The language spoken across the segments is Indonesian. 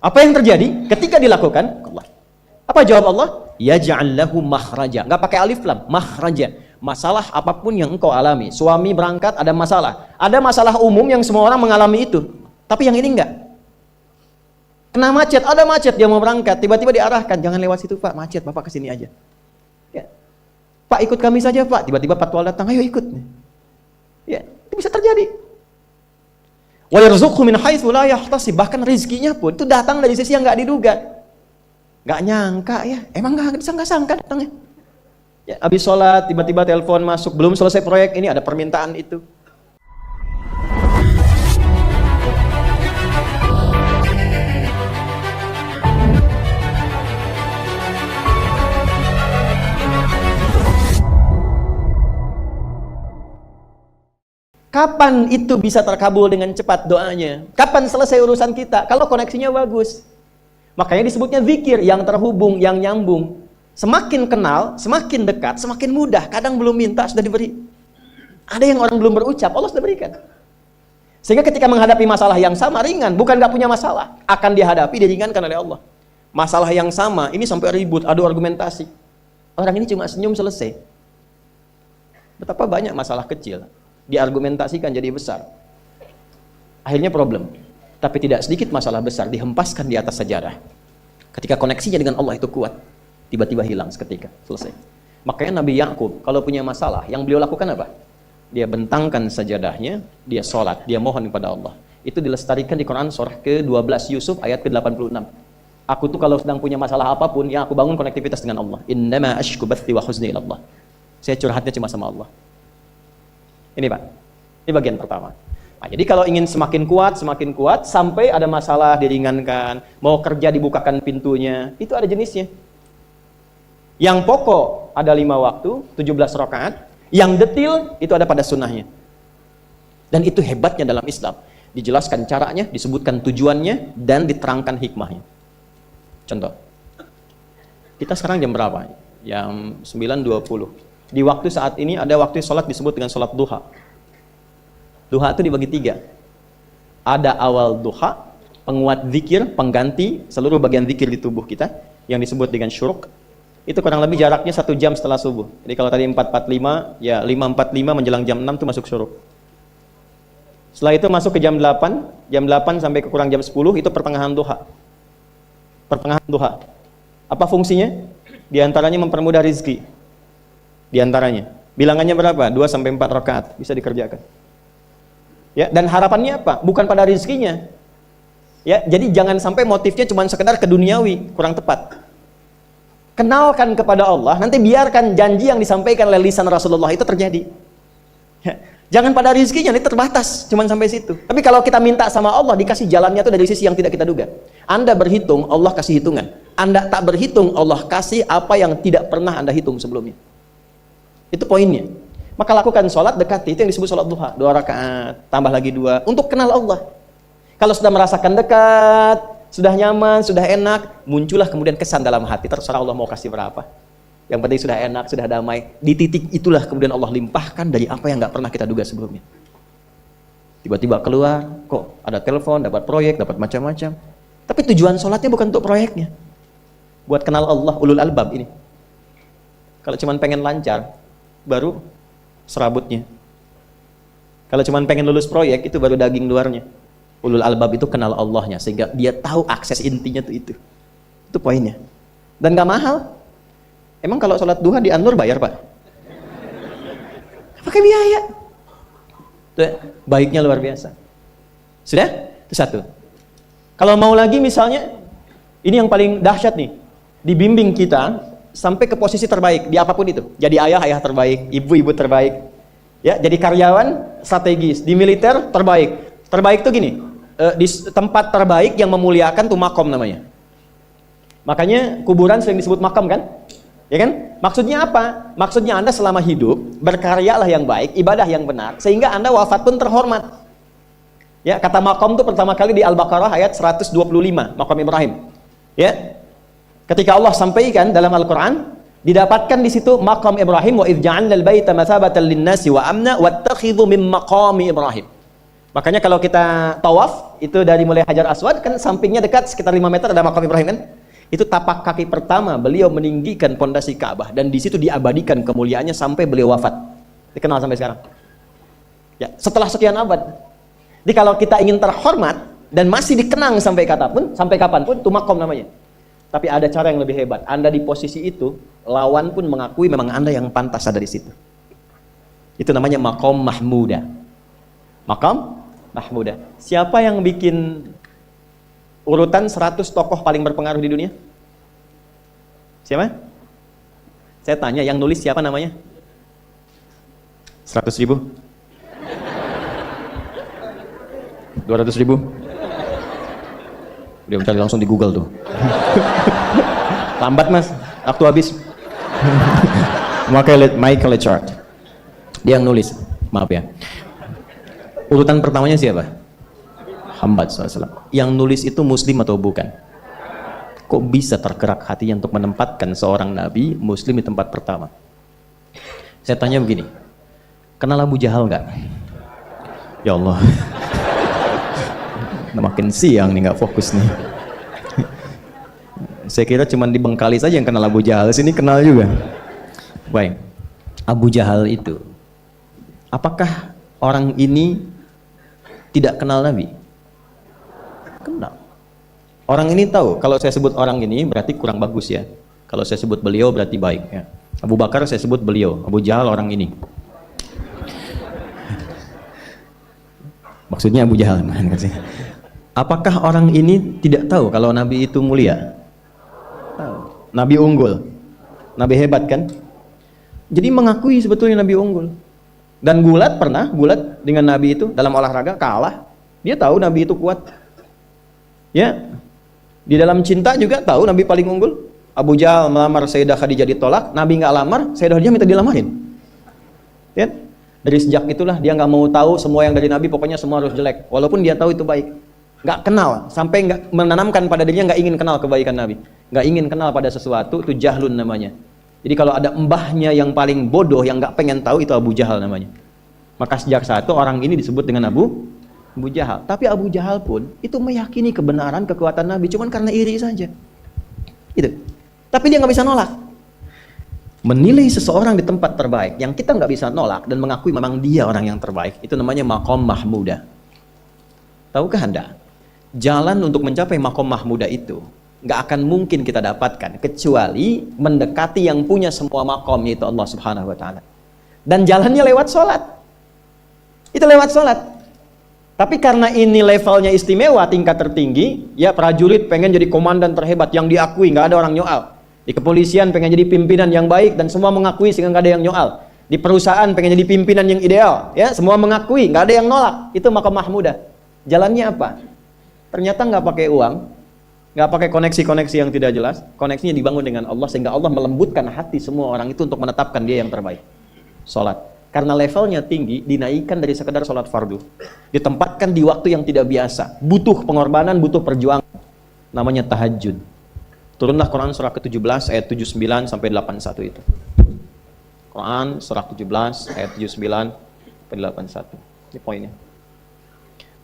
Apa yang terjadi ketika dilakukan? Apa jawab Allah? Yaj'al lahu makhraja. Enggak pakai alif lam, makhraja. Masalah apapun yang engkau alami, suami berangkat ada masalah. Ada masalah umum yang semua orang mengalami itu. Tapi yang ini enggak. Kena macet, ada macet dia mau berangkat, tiba-tiba diarahkan, jangan lewat situ Pak, macet, Bapak kesini aja. Ya. Pak ikut kami saja Pak, tiba-tiba patwal datang, ayo ikut. Ya, itu bisa terjadi. Wa yarzuqhu min haitsu la yahtasib, bahkan rezekinya pun itu datang dari sisi yang enggak diduga. Enggak nyangka ya, emang enggak sangka datangnya. Ya, habis sholat tiba-tiba telepon masuk, belum selesai proyek ini ada permintaan itu. Kapan itu bisa terkabul dengan cepat doanya? Kapan selesai urusan kita? Kalau koneksinya bagus. Makanya disebutnya zikir, yang terhubung, yang nyambung. Semakin kenal, semakin dekat, semakin mudah. Kadang belum minta, sudah diberi. Ada yang orang belum berucap, Allah sudah berikan. Sehingga ketika menghadapi masalah yang sama, ringan. Bukan gak punya masalah. Akan dihadapi, diringankan oleh Allah. Masalah yang sama, ini sampai ribut, adu argumentasi. Orang ini cuma senyum, selesai. Betapa banyak masalah kecil diargumentasikan jadi besar, akhirnya problem. Tapi tidak sedikit masalah besar dihempaskan di atas sajadah. Ketika koneksinya dengan Allah itu kuat, tiba-tiba hilang seketika, selesai. Makanya Nabi Yakub kalau punya masalah, yang beliau lakukan apa? Dia bentangkan sajadahnya, dia sholat, dia mohon kepada Allah. Itu dilestarikan di Quran surah ke-12 Yusuf ayat ke-86. Aku tuh kalau sedang punya masalah apapun, yang aku bangun konektivitas dengan Allah. Innama ashku bathi wa huzni ilallah. Saya curhatnya cuma sama Allah. Ini Pak, ini bagian pertama. Nah, jadi kalau ingin semakin kuat, sampai ada masalah diringankan, mau kerja dibukakan pintunya, itu ada jenisnya. Yang pokok ada 5 waktu, 17 rakaat, yang detil itu ada pada sunnahnya. Dan itu hebatnya dalam Islam. Dijelaskan caranya, disebutkan tujuannya, dan diterangkan hikmahnya. Contoh, kita sekarang jam berapa? Jam 9.20. Di waktu saat ini ada waktu sholat disebut dengan sholat duha. Duha itu dibagi 3. Ada awal duha, penguat zikir, pengganti seluruh bagian zikir di tubuh kita, yang disebut dengan syuruk. Itu kurang lebih jaraknya 1 jam setelah subuh. Jadi kalau tadi 4.45, ya 5.45 menjelang jam 6 itu masuk syuruk. Setelah itu masuk ke jam 8 sampai ke kurang jam 10 itu pertengahan duha. Pertengahan duha. Apa fungsinya? Di antaranya mempermudah rizki. Di antaranya. Bilangannya berapa? 2 sampai 4 rakaat bisa dikerjakan. Ya, dan harapannya apa? Bukan pada rizkinya. Ya, jadi jangan sampai motifnya cuma sekedar ke duniawi, kurang tepat. Kenalkan kepada Allah, nanti biarkan janji yang disampaikan oleh lisan Rasulullah itu terjadi. Ya, jangan pada rizkinya, ini terbatas, cuma sampai situ. Tapi kalau kita minta sama Allah, dikasih jalannya itu dari sisi yang tidak kita duga. Anda berhitung, Allah kasih hitungan. Anda tak berhitung, Allah kasih apa yang tidak pernah Anda hitung sebelumnya. Itu poinnya. Maka lakukan sholat, dekati, itu yang disebut sholat duha. 2 rakaat, tambah lagi 2, untuk kenal Allah. Kalau sudah merasakan dekat, sudah nyaman, sudah enak, muncullah kemudian kesan dalam hati, terserah Allah mau kasih berapa. Yang penting sudah enak, sudah damai. Di titik itulah kemudian Allah limpahkan dari apa yang gak pernah kita duga sebelumnya. Tiba-tiba keluar, kok ada telepon, dapat proyek, dapat macam-macam. Tapi tujuan sholatnya bukan untuk proyeknya. Buat kenal Allah, ulul albab ini. Kalau cuma pengen lancar, baru serabutnya. Kalau cuma pengen lulus proyek, itu baru daging luarnya. Ulul albab itu kenal Allahnya, sehingga dia tahu akses intinya tuh itu. Itu poinnya. Dan gak mahal. Emang kalau sholat duha di Anur bayar Pak? Pakai biaya. Tuh, baiknya luar biasa. Sudah? Itu satu. Kalau mau lagi misalnya, ini yang paling dahsyat nih. Dibimbing kita sampai ke posisi terbaik di apapun itu. Jadi ayah terbaik, ibu terbaik. Ya, jadi karyawan strategis, di militer terbaik. Terbaik tuh gini, di tempat terbaik yang memuliakan tuh makom namanya. Makanya kuburan sering disebut makam kan? Ya kan? Maksudnya apa? Maksudnya Anda selama hidup berkaryalah yang baik, ibadah yang benar, sehingga Anda wafat pun terhormat. Ya, kata makom tuh pertama kali di Al-Baqarah ayat 125, makom Ibrahim. Ya. Ketika Allah sampaikan dalam Al-Quran, didapatkan di situ maqam Ibrahim, wa idh ja'alna al-baita mathabatan lin-nasi wa amna wattakhidhu min maqami Ibrahim. Makanya kalau kita tawaf, itu dari mulai Hajar Aswad, kan sampingnya dekat sekitar 5 meter ada makam Ibrahim kan? Itu tapak kaki pertama beliau meninggikan pondasi Ka'bah, dan di situ diabadikan kemuliaannya sampai beliau wafat. Dikenal sampai sekarang. Ya, setelah sekian abad. Jadi kalau kita ingin terhormat dan masih dikenang sampai kapanpun, itu makom namanya. Tapi ada cara yang lebih hebat. Anda di posisi itu, lawan pun mengakui memang Anda yang pantas ada di situ. Itu namanya makom mahmudah. Makom mahmudah. Siapa yang bikin urutan 100 tokoh paling berpengaruh di dunia? Siapa? Saya tanya, yang nulis siapa namanya? 100.000? 200.000? Dia mencari langsung di Google tuh. Lambat mas, waktu habis. Michael Chart. Dia yang nulis, maaf ya. Urutan pertamanya siapa? Muhammad SAW. Yang nulis itu muslim atau bukan? Kok bisa tergerak hatinya untuk menempatkan seorang nabi muslim di tempat pertama? Saya tanya begini, kenal Abu Jahal nggak? Ya Allah. Makin siang nih, nggak fokus nih. Saya kira cuma di Bengkali saja yang kenal Abu Jahal, sini kenal juga. Baik, Abu Jahal itu, apakah orang ini tidak kenal Nabi? Kenal. Orang ini tahu, kalau saya sebut orang ini berarti kurang bagus ya. Kalau saya sebut beliau berarti baik ya. Abu Bakar saya sebut beliau, Abu Jahal orang ini. Maksudnya Abu Jahal. Apakah orang ini tidak tahu kalau Nabi itu mulia? Tahu. Nabi unggul. Nabi hebat kan? Jadi mengakui sebetulnya Nabi unggul. Dan gulat dengan Nabi itu dalam olahraga kalah. Dia tahu Nabi itu kuat. Ya. Di dalam cinta juga tahu Nabi paling unggul. Abu Jahal melamar Sayyidah Khadijah ditolak, Nabi nggak lamar, Sayyidah Khadijah minta dilamarin. Ya. Dari sejak itulah dia nggak mau tahu semua yang dari Nabi, pokoknya semua harus jelek. Walaupun dia tahu itu baik. Nggak kenal, sampai nggak menanamkan pada dirinya nggak ingin kenal kebaikan Nabi. Nggak ingin kenal pada sesuatu, itu jahlun namanya. Jadi kalau ada mbahnya yang paling bodoh, yang nggak pengen tahu, itu Abu Jahal namanya. Maka sejak saat itu orang ini disebut dengan Abu Jahal. Tapi Abu Jahal pun itu meyakini kebenaran, kekuatan Nabi, cuman karena iri saja. Itu. Tapi dia nggak bisa nolak. Menilai seseorang di tempat terbaik yang kita nggak bisa nolak dan mengakui memang dia orang yang terbaik, itu namanya makom mahmudah. Tahukah Anda? Jalan untuk mencapai makom mahmudah itu nggak akan mungkin kita dapatkan kecuali mendekati yang punya semua makom, yaitu Allah Subhanahu wa Ta'ala. Dan jalannya lewat sholat. Itu lewat sholat. Tapi karena ini levelnya istimewa, tingkat tertinggi, ya prajurit pengen jadi komandan terhebat yang diakui, nggak ada orang nyoal. Di kepolisian pengen jadi pimpinan yang baik dan semua mengakui sehingga nggak ada yang nyoal. Di perusahaan pengen jadi pimpinan yang ideal, ya semua mengakui, nggak ada yang nolak. Itu makom mahmudah. Jalannya apa? Ternyata nggak pakai uang, nggak pakai koneksi-koneksi yang tidak jelas. Koneksinya dibangun dengan Allah sehingga Allah melembutkan hati semua orang itu untuk menetapkan dia yang terbaik. Sholat. Karena levelnya tinggi, dinaikkan dari sekedar sholat fardu. Ditempatkan di waktu yang tidak biasa. Butuh pengorbanan, butuh perjuangan. Namanya tahajud. Turunlah Quran surah ke-17 ayat 79 sampai 81 itu. Quran surah 17 ayat 79 sampai 81. Ini poinnya.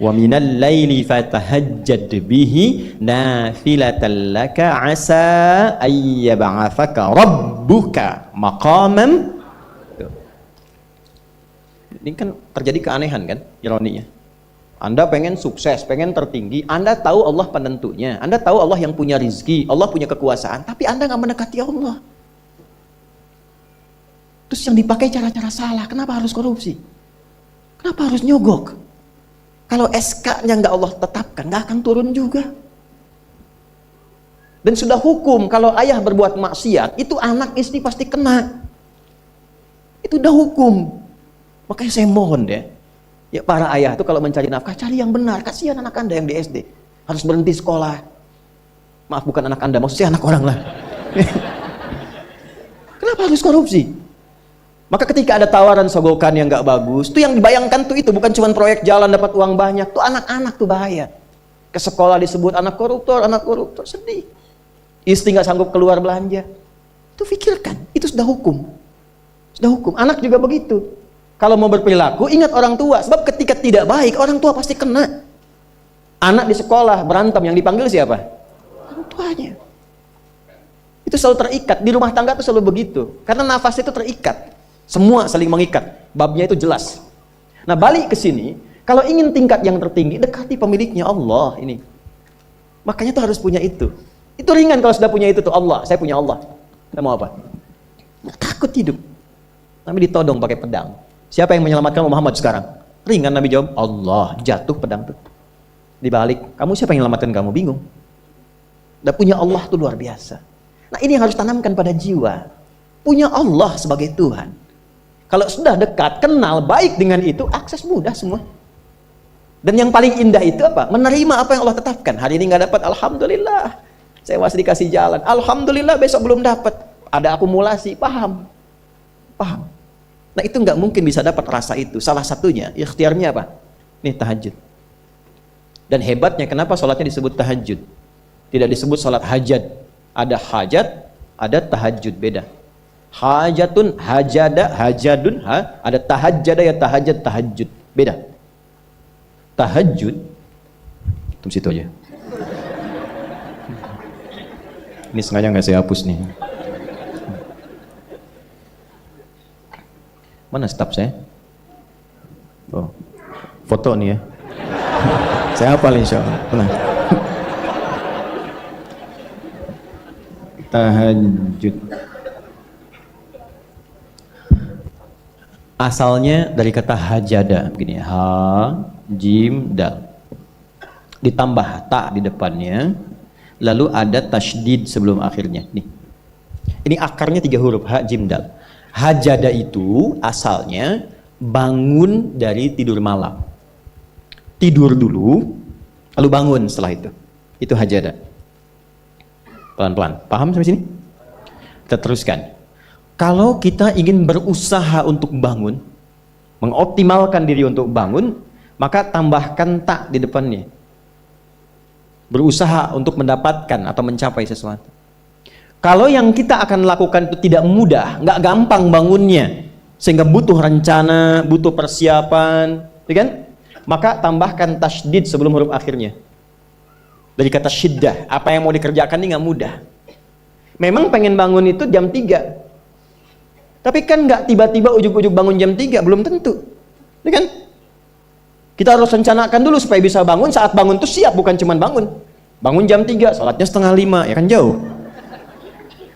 Wa minal laili fatahajjad bihi nafilatan laka asa ayyab'athaka rabbuka maqaman. Ini kan terjadi keanehan kan, ironinya. Anda pengen sukses, pengen tertinggi, Anda tahu Allah penentunya, Anda tahu Allah yang punya rizki, Allah punya kekuasaan, tapi Anda nggak mendekati Allah. Terus yang dipakai cara-cara salah, kenapa harus korupsi? Kenapa harus nyogok? Kalau SK-nya nggak Allah tetapkan, nggak akan turun juga. Dan sudah hukum, kalau ayah berbuat maksiat, itu anak istri pasti kena. Itu udah hukum. Makanya saya mohon deh, ya para ayah itu kalau mencari nafkah, cari yang benar. Kasihan anak Anda yang di SD, harus berhenti sekolah. Maaf, bukan anak Anda, maksudnya anak orang lah. Kenapa harus korupsi? Maka ketika ada tawaran sogokan yang nggak bagus, tuh yang dibayangkan tuh itu bukan cuma proyek jalan dapat uang banyak, tuh anak-anak tuh bahaya. Ke sekolah disebut anak koruptor, sedih. Istri nggak sanggup keluar belanja. Itu pikirkan, itu sudah hukum. Sudah hukum. Anak juga begitu. Kalau mau berperilaku, ingat orang tua. Sebab ketika tidak baik, orang tua pasti kena. Anak di sekolah berantem, yang dipanggil siapa? Orang tuanya. Itu selalu terikat. Di rumah tangga itu selalu begitu. Karena nafas itu terikat. Semua saling mengikat. Babnya itu jelas. Nah, balik ke sini, kalau ingin tingkat yang tertinggi, dekati pemiliknya, Allah ini. Makanya tuh harus punya itu. Itu ringan kalau sudah punya itu tuh, Allah. Saya punya Allah. Kita mau apa? Nggak takut hidup. Tapi ditodong pakai pedang. Siapa yang menyelamatkan Muhammad sekarang? Ringan Nabi jawab, Allah. Jatuh pedang tuh. Dibalik, kamu siapa yang menyelamatkan kamu? Bingung. Udah punya Allah tuh luar biasa. Nah, ini yang harus tanamkan pada jiwa. Punya Allah sebagai Tuhan. Kalau sudah dekat, kenal, baik dengan itu, akses mudah semua. Dan yang paling indah itu apa? Menerima apa yang Allah tetapkan. Hari ini nggak dapat, alhamdulillah. Saya masih dikasih jalan. Alhamdulillah, besok belum dapat. Ada akumulasi, paham. Paham. Nah, itu nggak mungkin bisa dapat rasa itu. Salah satunya, ikhtiarnya apa? Nih, tahajud. Dan hebatnya, kenapa sholatnya disebut tahajud? Tidak disebut sholat hajat. Ada hajat, ada tahajud, beda. Hajatun, hajada, hajadun, ada tahajjada ya tahajat, tahajud, beda. Tahajud, tunggu situ aja. Ini sengaja nggak saya hapus nih. Mana staf saya? Oh, foto nih ya. Saya hafal insya Allah. Tenang. Tahajud. Asalnya dari kata hajada, begini, ha, jim, dal. Ditambah ta di depannya, lalu ada tasydid sebelum akhirnya. Nih. Ini akarnya 3 huruf, ha, jim, dal. Hajada itu asalnya bangun dari tidur malam. Tidur dulu, lalu bangun setelah itu. Itu hajada. Pelan-pelan. Paham sampai sini? Kita teruskan. Kalau kita ingin berusaha untuk bangun, mengoptimalkan diri untuk bangun, maka tambahkan tak di depannya. Berusaha untuk mendapatkan atau mencapai sesuatu. Kalau yang kita akan lakukan itu tidak mudah, nggak gampang bangunnya, sehingga butuh rencana, butuh persiapan, ya kan? Maka tambahkan tasydid sebelum huruf akhirnya. Dari kata syiddah, apa yang mau dikerjakan ini nggak mudah. Memang pengen bangun itu jam 3. Tapi kan nggak tiba-tiba ujuk-ujuk bangun jam 3, belum tentu. Ya kan? Kita harus rencanakan dulu supaya bisa bangun, saat bangun itu siap, bukan cuma bangun. Bangun jam 3, sholatnya 4:30, ya kan jauh.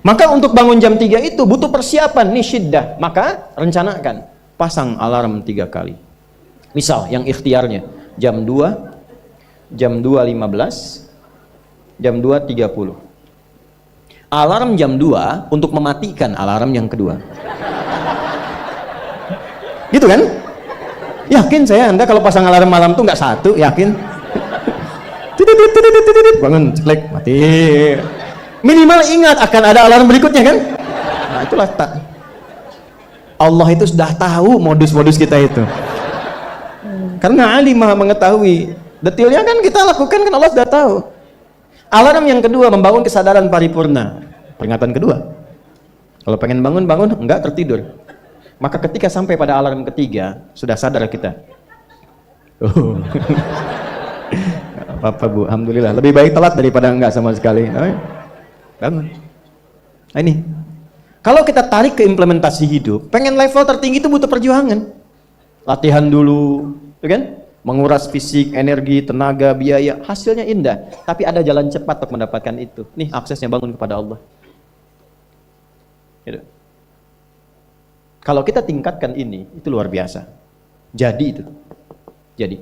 Maka untuk bangun jam 3 itu butuh persiapan, nih syiddah. Maka rencanakan, pasang alarm 3 kali. Misal yang ikhtiarnya jam 2, jam 2.15, jam 2.30. Alarm jam 2 untuk mematikan alarm yang kedua. Gitu kan? Yakin saya Anda kalau pasang alarm malam tuh nggak satu, yakin? Bangun, ceklek, mati. Minimal ingat akan ada alarm berikutnya kan? Nah, itulah tak. Allah itu sudah tahu modus-modus kita itu. Karena Ali Maha mengetahui. Detailnya kan kita lakukan kan Allah sudah tahu. Alarm yang kedua, membangun kesadaran paripurna. Peringatan kedua. Kalau pengen bangun, enggak tertidur. Maka ketika sampai pada alarm ketiga, sudah sadar kita. Oh. Apa-apa Bu, alhamdulillah. Lebih baik telat daripada enggak sama sekali. Bangun. Nah ini. Kalau kita tarik ke implementasi hidup, pengen level tertinggi itu butuh perjuangan. Latihan dulu, ya kan? Menguras fisik, energi, tenaga, biaya, hasilnya indah. Tapi ada jalan cepat untuk mendapatkan itu. Nih aksesnya, bangun kepada Allah. Gitu. Kalau kita tingkatkan ini, itu luar biasa. Jadi itu. Jadi.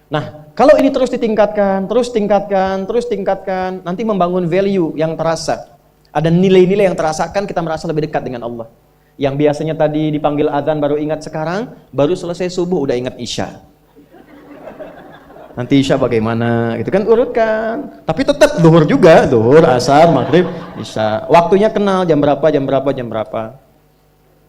Nah, kalau ini terus ditingkatkan, terus tingkatkan, terus tingkatkan, nanti membangun value yang terasa. Ada nilai-nilai yang terasakan, kita merasa lebih dekat dengan Allah. Yang biasanya tadi dipanggil azan baru ingat sekarang, baru selesai subuh udah ingat isya. Nanti isya bagaimana, gitu kan, urutkan. Tapi tetap zuhur juga, zuhur, asar, maghrib, isya. Waktunya kenal, jam berapa, jam berapa, jam berapa.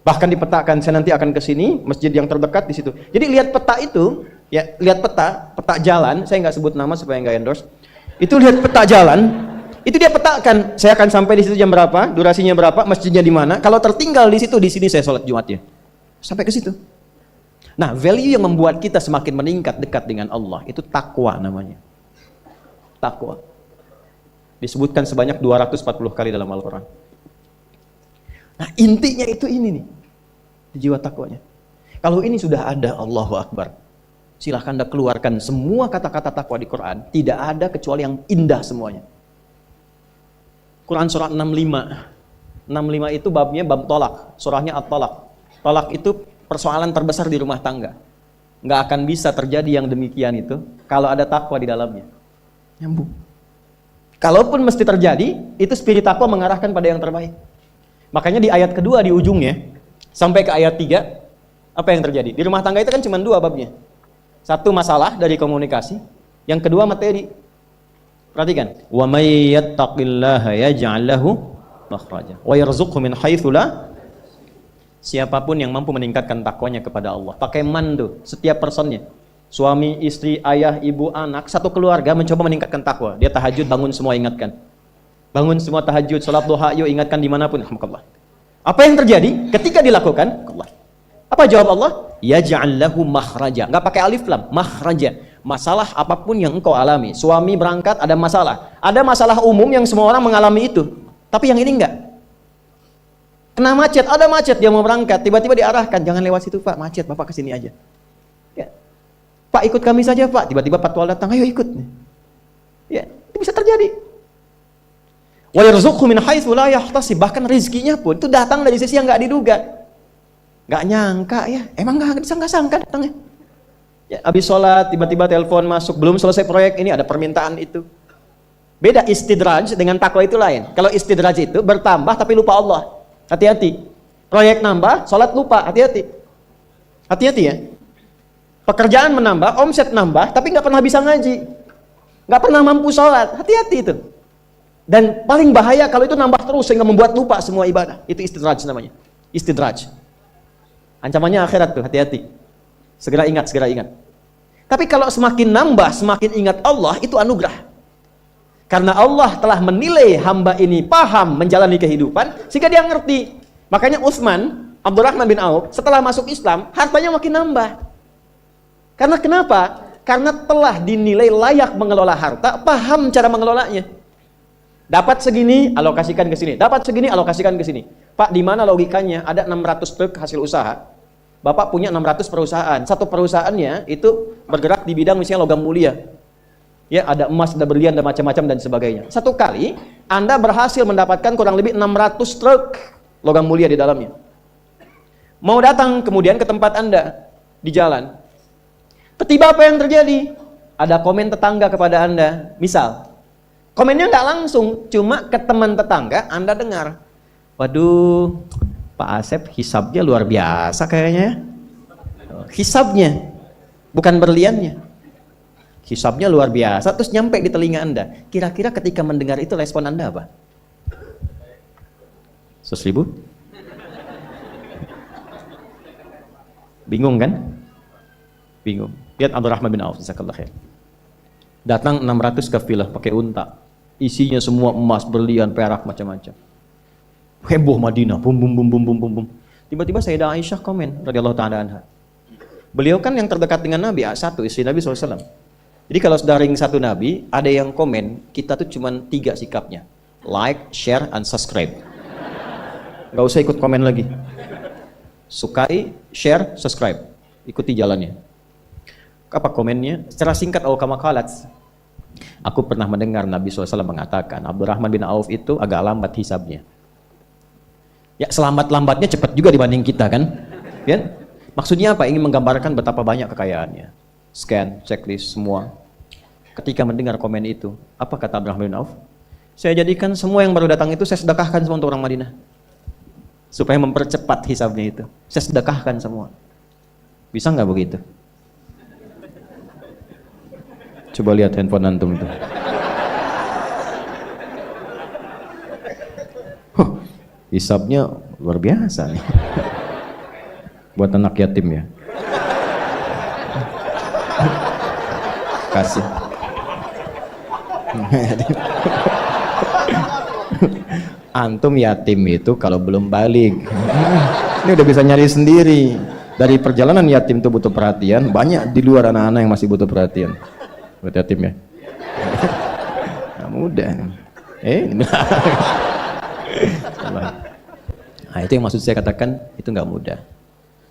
Bahkan dipetakan, saya nanti akan ke sini, masjid yang terdekat di situ. Jadi lihat peta itu, ya lihat peta jalan, saya nggak sebut nama supaya nggak endorse. Itu lihat peta jalan, itu dia petakan, saya akan sampai di situ jam berapa, durasinya berapa, masjidnya di mana. Kalau tertinggal di situ, di sini saya sholat Jumatnya. Sampai ke situ. Nah, value yang membuat kita semakin meningkat dekat dengan Allah itu takwa namanya. Takwa. Disebutkan sebanyak 240 kali dalam Al-Quran. Nah, intinya itu ini nih. Jiwa takwanya. Kalau ini sudah ada, Allahu Akbar. Silahkan Anda keluarkan semua kata-kata takwa di Quran. Tidak ada kecuali yang indah semuanya. Quran surah 65. 65 itu babnya bab tolak. Surahnya At-Tolak. Tolak itu persoalan terbesar di rumah tangga. Nggak akan bisa terjadi yang demikian itu kalau ada takwa di dalamnya. Nyambung. Kalaupun mesti terjadi, itu spirit takwa mengarahkan pada yang terbaik. Makanya di ayat kedua di ujungnya, sampai ke ayat 3, apa yang terjadi? Di rumah tangga itu kan cuma 2 babnya. Satu masalah dari komunikasi, yang kedua materi. Perhatikan. Wa may yattaqillaha yaj'al lahu makhraja wa yarzuqhu min haitsu la. Siapapun yang mampu meningkatkan takwanya kepada Allah, pakai man tuh, setiap personnya. Suami, istri, ayah, ibu, anak, satu keluarga mencoba meningkatkan takwa. Dia tahajud, bangun semua ingatkan. Bangun semua tahajud, salat duha, yuk ingatkan dimanapun. Alhamdulillah. Apa yang terjadi ketika dilakukan? Allah. Apa jawab Allah? Yaj'al lahu makhraja. Enggak pakai alif lam, makhraja. Masalah apapun yang engkau alami. Suami berangkat ada masalah. Ada masalah umum yang semua orang mengalami itu. Tapi yang ini enggak. Kena macet, ada macet, dia mau berangkat, tiba-tiba diarahkan, jangan lewat situ Pak, macet, Bapak kesini aja. Ya. Pak ikut kami saja Pak, tiba-tiba patwal datang, ayo ikut. Ya, itu bisa terjadi. Wa yarzuqhu min haitsu la yahtasib, bahkan rezekinya pun itu datang dari sisi yang enggak diduga. Enggak nyangka ya, emang enggak disangka-sangka datangnya. Ya, habis sholat, tiba-tiba telepon masuk, belum selesai proyek ini ada permintaan itu. Beda istidraj dengan takwa itu lain. Kalau istidraj itu bertambah tapi lupa Allah. Hati-hati. Proyek nambah, sholat lupa. Hati-hati. Hati-hati ya. Pekerjaan menambah, omset nambah, tapi nggak pernah bisa ngaji. Nggak pernah mampu sholat. Hati-hati itu. Dan paling bahaya kalau itu nambah terus sehingga membuat lupa semua ibadah. Itu istidraj namanya. Istidraj. Ancamannya akhirat tuh, hati-hati. Segera ingat, segera ingat. Tapi kalau semakin nambah, semakin ingat Allah, itu anugerah. Karena Allah telah menilai hamba ini paham menjalani kehidupan, sehingga dia ngerti. Makanya Utsman, Abdurrahman bin Auf, setelah masuk Islam, hartanya makin nambah. Karena kenapa? Karena telah dinilai layak mengelola harta, paham cara mengelolanya. Dapat segini, alokasikan ke sini. Dapat segini, alokasikan ke sini. Pak, di mana logikanya? Ada 600 truk hasil usaha. Bapak punya 600 perusahaan. Satu perusahaannya itu bergerak di bidang misalnya logam mulia. Ya, ada emas, ada berlian, ada macam-macam dan sebagainya. Satu kali, Anda berhasil mendapatkan kurang lebih 600 truk logam mulia di dalamnya. Mau datang kemudian ke tempat Anda, di jalan. Tiba-tiba apa yang terjadi? Ada komen tetangga kepada Anda. Misal, komennya nggak langsung, cuma ke teman tetangga Anda dengar. Waduh, Pak Asep hisabnya luar biasa kayaknya. Hisabnya, bukan berliannya. Hisabnya luar biasa, terus nyampe di telinga Anda. Kira-kira ketika mendengar itu respon Anda apa? 100.000? Bingung kan? Bingung. Lihat Abdurrahman bin Auf, jazakallahu khair. Datang 600 kafilah pakai unta. Isinya semua emas, berlian, perak, macam-macam. Heboh Madinah, bum bum bum bum bum bum bum. Tiba-tiba Sayyidah Aisyah komen radhiyallahu ta'ala anha. Beliau kan yang terdekat dengan Nabi, satu istri Nabi SAW. Jadi kalau sudah ring satu Nabi, ada yang komen, kita tuh cuma 3 sikapnya. Like, share, and subscribe. Gak usah ikut komen lagi. Sukai, share, subscribe. Ikuti jalannya. Apa komennya? Secara singkat, awkamakalat. Aku pernah mendengar Nabi SAW mengatakan, Abdurrahman bin Auf itu agak lambat hisabnya. Ya, selambat-lambatnya cepat juga dibanding kita kan? Ya? Maksudnya apa? Ingin menggambarkan betapa banyak kekayaannya. Scan, checklist, semua. Ketika mendengar komen itu, apa kata Abdurrahman bin Auf? Saya jadikan semua yang baru datang itu saya sedekahkan semua untuk orang Madinah. Supaya mempercepat hisabnya itu. Saya sedekahkan semua. Bisa nggak begitu? Coba lihat handphone antum itu. Hisabnya luar biasa nih. Buat anak yatim ya. Kasih. Antum yatim itu kalau belum balik. Ini udah bisa nyari sendiri. Dari perjalanan yatim itu butuh perhatian, banyak di luar anak-anak yang masih butuh perhatian. Buat yatim ya. Nggak mudah. Nah, itu yang maksud saya katakan, itu nggak mudah.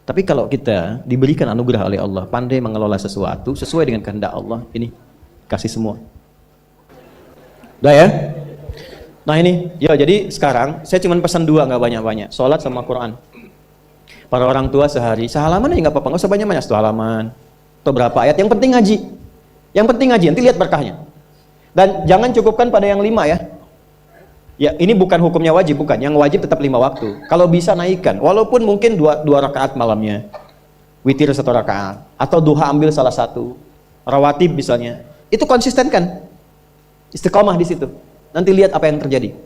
Tapi kalau kita diberikan anugerah oleh Allah, pandai mengelola sesuatu sesuai dengan kehendak Allah, ini kasih semua. Udah ya? Nah ini, ya jadi sekarang saya cuma pesan 2, nggak banyak-banyak. Sholat sama Quran. Para orang tua sehari, sehalaman aja nggak apa-apa, nggak usah banyak-banyak, 1 halaman. Atau berapa ayat, yang penting ngaji. Yang penting ngaji, nanti lihat berkahnya. Dan jangan cukupkan pada yang 5 ya. Ya, ini bukan hukumnya wajib, bukan. Yang wajib tetap 5 waktu. Kalau bisa naikkan, walaupun mungkin 2 rakaat malamnya. Witir 1 rakaat. Atau duha ambil salah satu. Rawatib misalnya. Itu konsisten kan? Istiqomah di situ. Nanti lihat apa yang terjadi.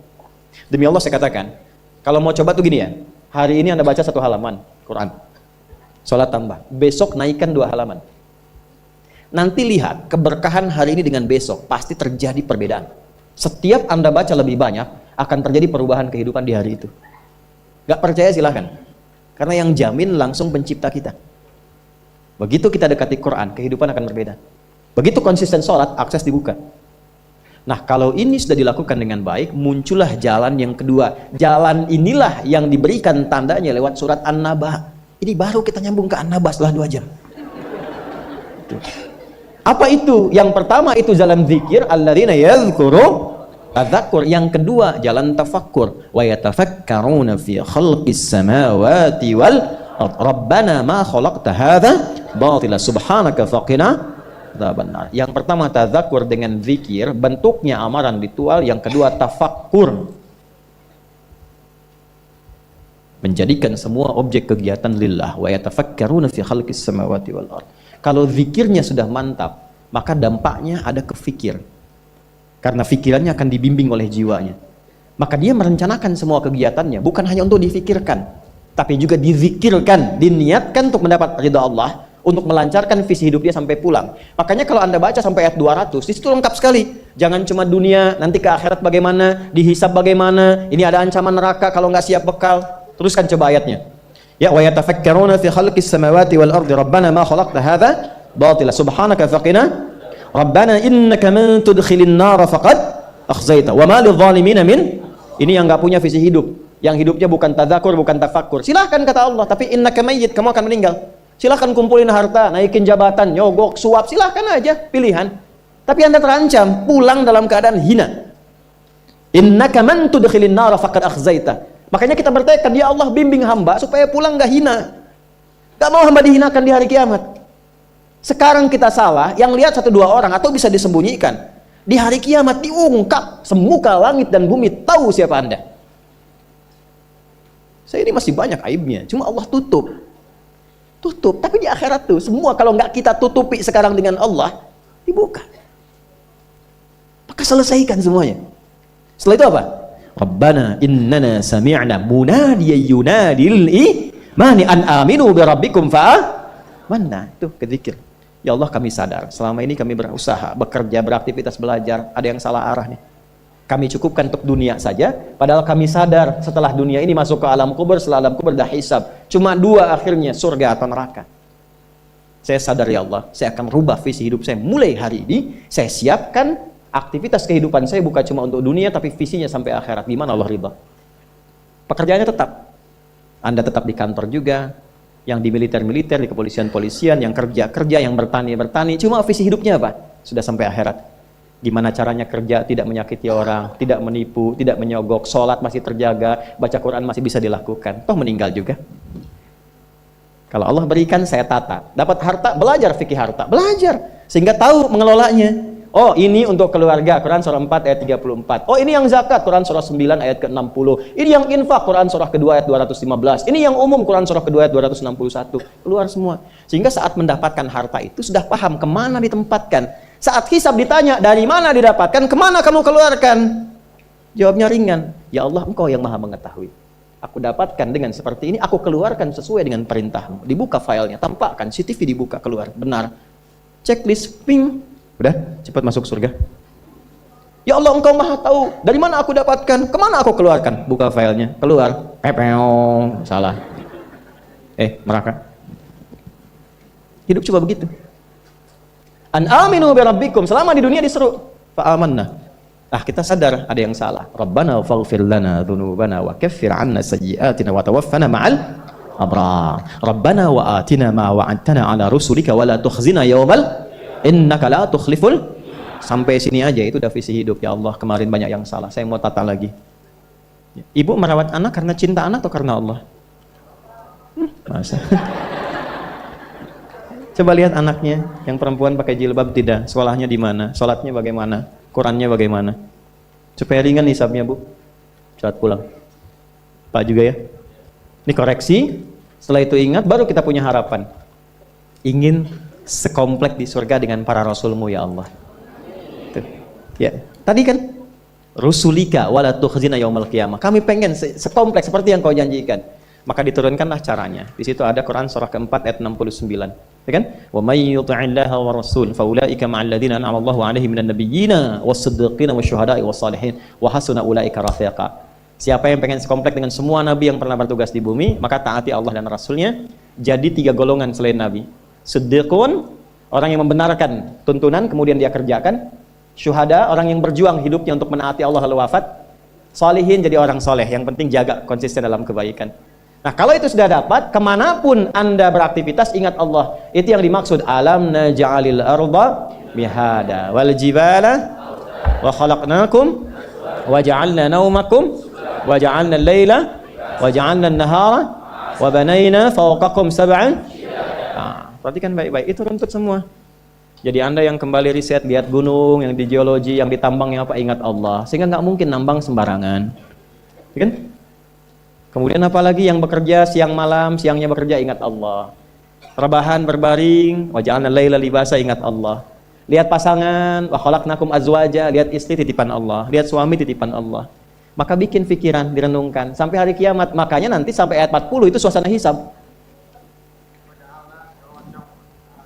Demi Allah saya katakan, kalau mau coba tuh gini ya. Hari ini Anda baca 1 halaman Quran. Sholat tambah. Besok naikkan 2 halaman. Nanti lihat keberkahan hari ini dengan besok. Pasti terjadi perbedaan. Setiap Anda baca lebih banyak, akan terjadi perubahan kehidupan di hari itu. Gak percaya silahkan. Karena yang jamin langsung pencipta kita. Begitu kita dekati Quran, kehidupan akan berbeda. Begitu konsisten sholat, akses dibuka. Nah, kalau ini sudah dilakukan dengan baik, muncullah jalan yang kedua. Jalan inilah yang diberikan tandanya lewat surat An-Naba. Ini baru kita nyambung ke An-Naba setelah 2 jam. Apa itu? Yang pertama itu jalan zikir, alladzina yadhkuru tadzakur. Yang kedua jalan tafakkur, wa yatafakkaruna fi khalqis samawati wal ard. Rabbana ma khalaqta hadza batila subhanaka faqina adzabannar. Yang pertama tadzakur dengan zikir, bentuknya amaran ritual. Yang kedua tafakkur, menjadikan semua objek kegiatan lillah. Wa yatafakkaruna fi khalqis samawati wal ard. Kalau zikirnya sudah mantap, maka dampaknya ada ke fikir. Karena fikirannya akan dibimbing oleh jiwanya. Maka dia merencanakan semua kegiatannya, bukan hanya untuk difikirkan, tapi juga dizikirkan, diniatkan untuk mendapat ridha Allah, untuk melancarkan visi hidup dia sampai pulang. Makanya kalau Anda baca sampai ayat 200, di situ lengkap sekali. Jangan cuma dunia, nanti ke akhirat bagaimana, dihisab bagaimana, ini ada ancaman neraka kalau nggak siap bekal. Teruskan coba ayatnya. Ya, wa yatafakkaruna fi khalqis samawati wal ardi rabbana ma khalaqta hadza batila subhanaka faqina rabbana innaka man tudkhilin nar faqad akhzaita wa ma lidh dhalimin min. Ini yang enggak punya visi hidup, yang hidupnya bukan tadzakur, bukan tafakkur. Silahkan kata Allah, tapi innaka mayyit, kamu akan meninggal. Silahkan kumpulin harta, naikin jabatan, nyogok, suap, silahkan aja, pilihan. Tapi Anda terancam pulang dalam keadaan hina. Innaka man tudkhilin nar faqad akhzaita. Makanya kita bertekad, ya Allah bimbing hamba supaya pulang gak hina. Gak mau hamba dihinakan di hari kiamat. Sekarang kita salah, yang lihat 1-2 orang atau bisa disembunyikan. Di hari kiamat diungkap, semuka langit dan bumi tahu siapa Anda. Saya ini masih banyak aibnya, cuma Allah tutup. Tutup, tapi di akhirat tuh semua kalau nggak kita tutupi sekarang dengan Allah, dibuka. Maka selesaikan semuanya. Setelah itu apa? Rabbana innana sami'na munadiyan yunadi lil imani an aminu bi rabbikum fa'amanna. Itu kezikir. Ya Allah, kami sadar selama ini kami berusaha, bekerja, beraktivitas, belajar, ada yang salah arah nih. Kami cukupkan untuk dunia saja, padahal kami sadar setelah dunia ini masuk ke alam kubur, setelah alam kubur dah hisab. Cuma 2 akhirnya, surga atau neraka. Saya sadar ya Allah, saya akan rubah visi hidup saya mulai hari ini. Saya siapkan aktivitas kehidupan saya bukan cuma untuk dunia, tapi visinya sampai akhirat. Gimana Allah ridha? Pekerjaannya tetap. Anda tetap di kantor juga, yang di militer-militer, di kepolisian-polisian, yang kerja-kerja, yang bertani-bertani. Cuma visi hidupnya apa? Sudah sampai akhirat. Gimana caranya kerja tidak menyakiti orang, tidak menipu, tidak menyogok, sholat masih terjaga, baca Quran masih bisa dilakukan. Toh meninggal juga. Kalau Allah berikan, saya tata. Dapat harta, belajar fikih harta. Belajar. Sehingga tahu mengelolanya. Oh, ini untuk keluarga, Quran surah 4 ayat 34. Oh, ini yang zakat, Quran surah 9 ayat ke-60. Ini yang infak, Quran surah kedua ayat 215. Ini yang umum, Quran surah kedua ayat 261. Keluar semua. Sehingga saat mendapatkan harta itu sudah paham kemana ditempatkan. Saat hisab ditanya, dari mana didapatkan, kemana kamu keluarkan? Jawabnya ringan. Ya Allah, Engkau yang maha mengetahui. Aku dapatkan dengan seperti ini, aku keluarkan sesuai dengan perintahmu. Dibuka filenya, tampakkan, CCTV dibuka, keluar. Benar. Checklist, ping. Udah, cepat masuk surga. Ya Allah, Engkau maha tahu. Dari mana aku dapatkan? Kemana aku keluarkan? Buka filenya, keluar. Pepeong, salah. Neraka. Hidup coba begitu. An aminu bi rabbikum, selama di dunia diseru fa amanna. Kita sadar ada yang salah. Rabbana faghfir lana dzunubana wa kaffir 'anna sayyi'atina wa tawaffana ma'al abrar. Rabbana wa atina ma wa'adtana 'ala rusulika wa la tukhzina yaumal innaka la tukhliful. Sampai sini aja itu udah visi hidup. Ya Allah, kemarin banyak yang salah, saya mau tata lagi. Ibu merawat anak karena cinta anak atau karena Allah? Masa? Coba lihat anaknya, yang perempuan pakai jilbab tidak, sekolahnya di mana, sholatnya bagaimana, Qurannya bagaimana. Supaya ringan hisabnya, Bu. Saat pulang. Pak juga ya. Ini koreksi, setelah itu ingat, baru kita punya harapan. Ingin sekomplek di surga dengan para rasulmu, ya Allah. Tuh. Ya, tadi kan rusulika wala tukhzina yaumal qiyamah. Kami pengen sekompleks seperti yang kau janjikan. Maka diturunkanlah caranya. Di situ ada Quran surah keempat ayat 69. Ya kan? Wa may yuti'illaha wa rasul fa ulaika ma'al ladzina an'ama Allahu 'alaihim minan nabiyyina was-siddiqina wasyuhada'i was-shalihin wa hasuna ulaika rafiqa. Siapa yang pengen sekomplek dengan semua nabi yang pernah bertugas di bumi, maka taati Allah dan Rasulnya. Jadi 3 golongan selain nabi. Siddiqun, orang yang membenarkan tuntunan kemudian dia kerjakan. Syuhada, orang yang berjuang hidupnya untuk menaati Allah lalu wafat. Shalihin, jadi orang soleh, yang penting jaga konsisten dalam kebaikan. Nah, kalau itu sudah dapat, kemanapun Anda beraktivitas, ingat Allah. Itu yang dimaksud alam naj'alil arda mihada wal jibala wa khalaqnakum wa ja'alna naumakum wa ja'alna al-laila wa ja'alna an-nahara wa banayna fawqakum sab'an. Perhatikan baik-baik, itu runtut semua. Jadi Anda yang kembali riset, lihat gunung, yang di geologi, yang ditambang, yang apa, ingat Allah. Sehingga nggak mungkin nambang sembarangan. Ya kan? Kemudian apalagi yang bekerja siang malam, siangnya bekerja, ingat Allah. Rebahan berbaring, wa ja'alna laila libasa, ingat Allah. Lihat pasangan, wa khalaqnakum azwaja, lihat istri titipan Allah, lihat suami titipan Allah. Maka bikin pikiran, direnungkan sampai hari kiamat. Makanya nanti sampai ayat 40 itu suasana hisab.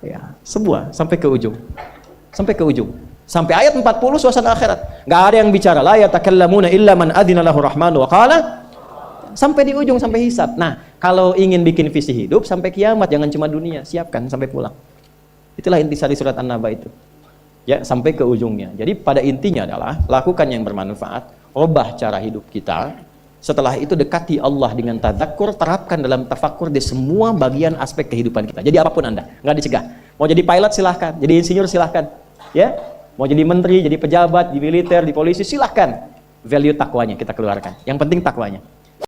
Ya, sebuah sampai ke ujung. Sampai ke ujung. Sampai ayat 40 suasana akhirat. Enggak ada yang bicara, la yatakallamuna illa man adzina lahu rahmanu wa qala. Sampai di ujung, sampai hisab. Nah, kalau ingin bikin visi hidup sampai kiamat, jangan cuma dunia, siapkan sampai pulang. Itulah intisari surat An-Naba itu. Ya, sampai ke ujungnya. Jadi pada intinya adalah lakukan yang bermanfaat, ubah cara hidup kita. Setelah itu dekati Allah dengan tadzakkur, terapkan dalam tafakkur di semua bagian aspek kehidupan kita. Jadi apapun Anda, nggak dicegah. Mau jadi pilot silahkan, jadi insinyur silahkan. Ya, mau jadi menteri, jadi pejabat, di militer, di polisi silahkan. Value takwanya kita keluarkan. Yang penting takwanya.